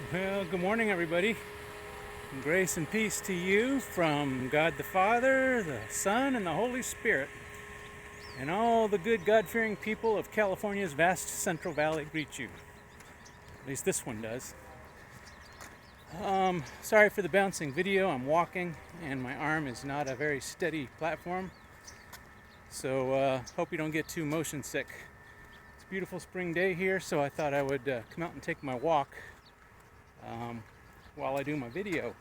Well, good morning, everybody. Grace and peace to you from God the Father, the Son, and the Holy Spirit. And all the good God-fearing people of California's vast Central Valley greet you. At least this one does. Sorry for the bouncing video. I'm walking, and my arm is not a very steady platform. So hope you don't get too motion sick. It's a beautiful spring day here, so I thought I would come out and take my walk while I do my video.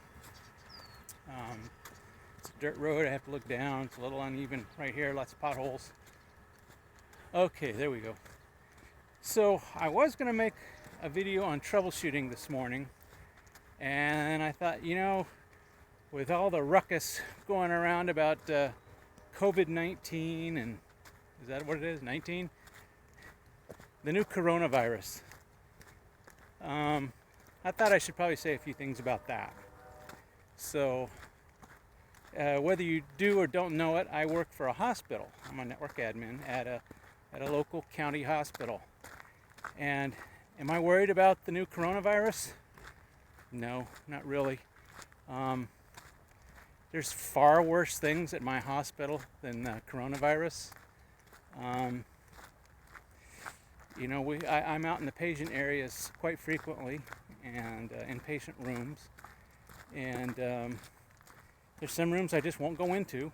It's a dirt road. I have to look down. It's a little uneven right here. Lots of potholes. Okay, there we go. So I was going to make a video on troubleshooting this morning, and I thought, with all the ruckus going around about COVID-19, and is that what it is? 19? The new coronavirus. I thought I should probably say a few things about that. So, whether you do or don't know it, I work for a hospital. I'm a network admin at a local county hospital. And am I worried about the new coronavirus? No, not really. There's far worse things at my hospital than coronavirus. I'm out in the patient areas quite frequently and in patient rooms. And there's some rooms I just won't go into.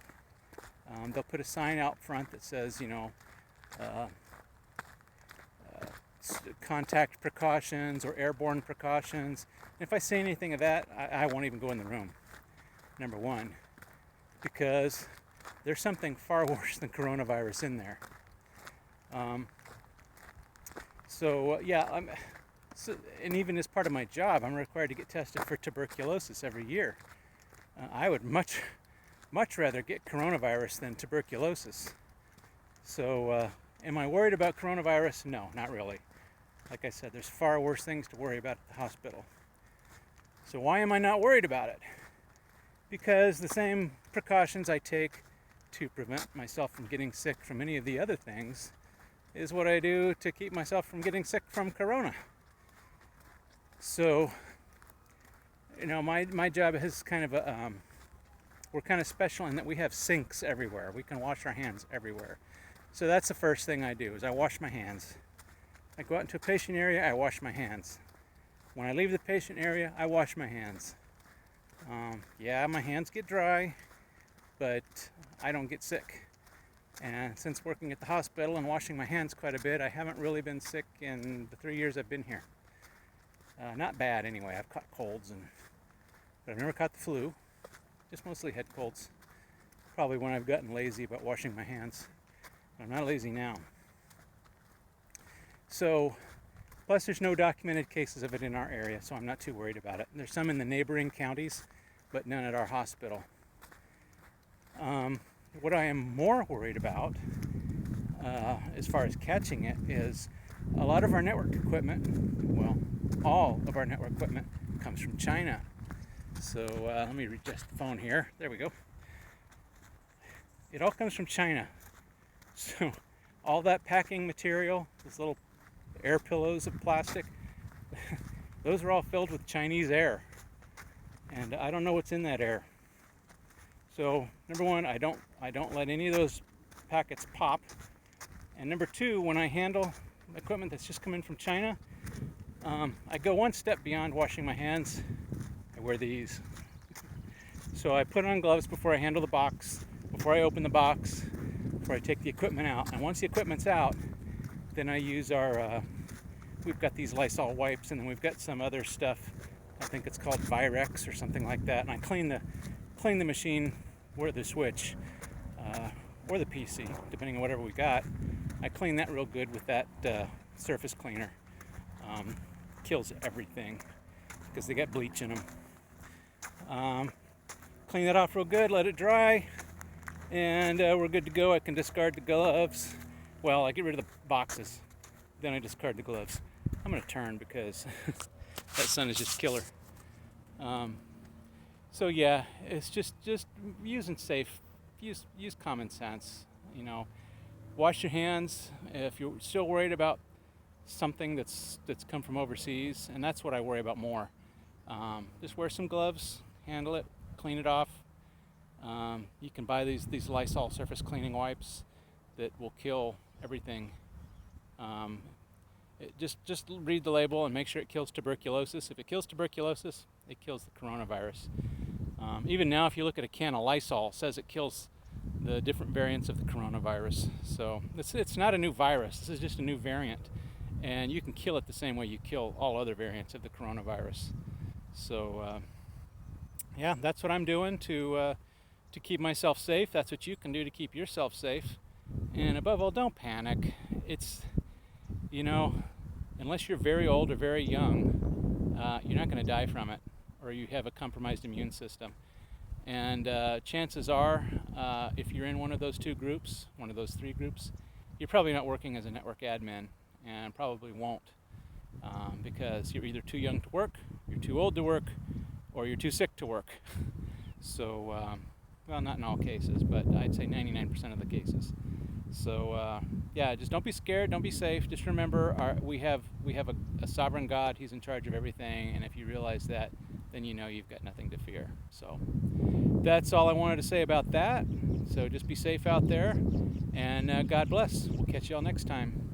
They'll put a sign out front that says, contact precautions or airborne precautions. And if I say anything of that, I won't even go in the room. Number one, because there's something far worse than coronavirus in there. And even as part of my job, I'm required to get tested for tuberculosis every year. I would much rather get coronavirus than tuberculosis. So, am I worried about coronavirus? No, not really. Like I said, there's far worse things to worry about at the hospital. So why am I not worried about it? Because the same precautions I take to prevent myself from getting sick from any of the other things is what I do to keep myself from getting sick from corona. So, my job is kind of we're kind of special in that we have sinks everywhere. We can wash our hands everywhere. So that's the first thing I do is I wash my hands. I go out into a patient area, I wash my hands. When I leave the patient area, I wash my hands. My hands get dry, but I don't get sick. And since working at the hospital and washing my hands quite a bit, I haven't really been sick in the 3 years I've been here. Not bad anyway. I've caught colds, but I've never caught the flu. Just mostly head colds. Probably when I've gotten lazy about washing my hands. But I'm not lazy now. So, plus there's no documented cases of it in our area, so I'm not too worried about it. There's some in the neighboring counties, but none at our hospital. What I am more worried about, as far as catching it, is a lot of our network equipment, well, all of our network equipment comes from China. So let me adjust the phone here. There we go. It all comes from China. So all that packing material, those little air pillows of plastic, those are all filled with Chinese air. And I don't know what's in that air. So number one, I don't let any of those packets pop. And number two, when I handle equipment that's just come in from China, I go one step beyond washing my hands. I wear these. So I put on gloves before I handle the box, before I open the box, before I take the equipment out. And once the equipment's out, then I use we've got these Lysol wipes, and then we've got some other stuff. I think it's called Virex or something like that. And I clean the machine or the switch or the PC, depending on whatever we got. I clean that real good with that surface cleaner. Kills everything because they got bleach in them. Clean that off real good, let it dry, and we're good to go. I can discard the gloves. Well, I get rid of the boxes, then I discard the gloves. I'm going to turn because that sun is just killer. So yeah, it's just using safe, use common sense. Wash your hands. If you're still worried about something that's come from overseas, and that's what I worry about more. Just wear some gloves, handle it, clean it off. You can buy these Lysol surface cleaning wipes that will kill everything. Just read the label and make sure it kills tuberculosis. If it kills tuberculosis, it kills the coronavirus. Even now, if you look at a can of Lysol, it says it kills the different variants of the coronavirus. So it's not a new virus. This is just a new variant, and you can kill it the same way you kill all other variants of the coronavirus. So yeah, that's what I'm doing to keep myself safe. That's what you can do to keep yourself safe. And above all, don't panic. It's, you know, unless you're very old or very young, you're not going to die from it, or you have a compromised immune system. And chances are, if you're in one of those two groups, one of those three groups, you're probably not working as a network admin, and probably won't, because you're either too young to work, you're too old to work, or you're too sick to work. So, well, not in all cases, but I'd say 99% of the cases. So yeah, just don't be scared, don't be safe. Just remember, we have a sovereign God. He's in charge of everything, and if you realize that, then you know you've got nothing to fear. So that's all I wanted to say about that. So just be safe out there, and God bless. We'll catch you all next time.